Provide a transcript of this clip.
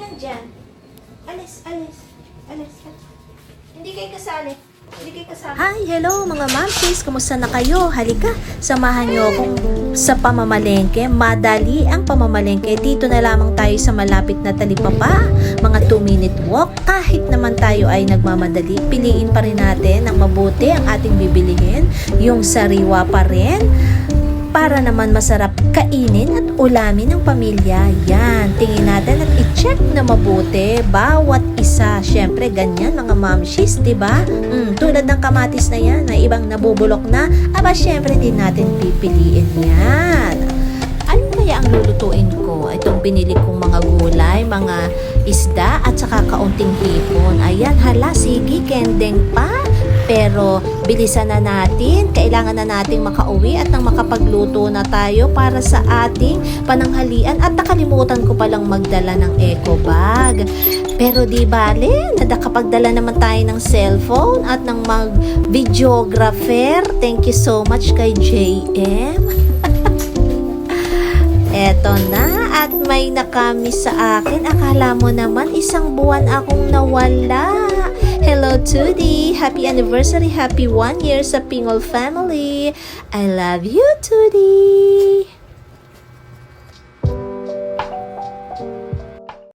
lang dyan. Alis, alis. Alis. Hindi kayo kasali. Hindi kayo kasali. Hi, hello mga mamsis! Kumusta na kayo? Halika, samahan niyo akong sa pamamalengke. Madali ang pamamalengke. Dito na lamang tayo sa malapit na talipapa. Mga 2-minute walk. Kahit naman tayo ay nagmamadali, piliin pa rin natin ang mabuti ang ating bibilihin. Yung sariwa pa rin. Para naman masarap kainin at ulamin ng pamilya. Yan, tingin natin at i-check na mabuti bawat isa. Syempre, ganyan mga mamshis, diba? Tulad ng kamatis na yan, na ibang nabubulok na, aba syempre din natin pipiliin yan. Ano kaya ang lulutuin ko? Itong binili kong mga gulay, mga isda, at saka kaunting hipon. Ayan, hala, sige, kendeng pa. Pero bilisan na natin, kailangan na nating makauwi at nang makapagluto na tayo para sa ating pananghalian. At nakalimutan ko palang magdala ng eco bag. Pero di bale, nakapagdala naman tayo ng cellphone at ng mag-videographer. Thank you so much kay JM. Eto na, at may nakamis sa akin. Akala mo naman isang buwan akong nawala. Hello, Tudi! Happy anniversary! Happy 1 year sa Pingol family! I love you, Tudi!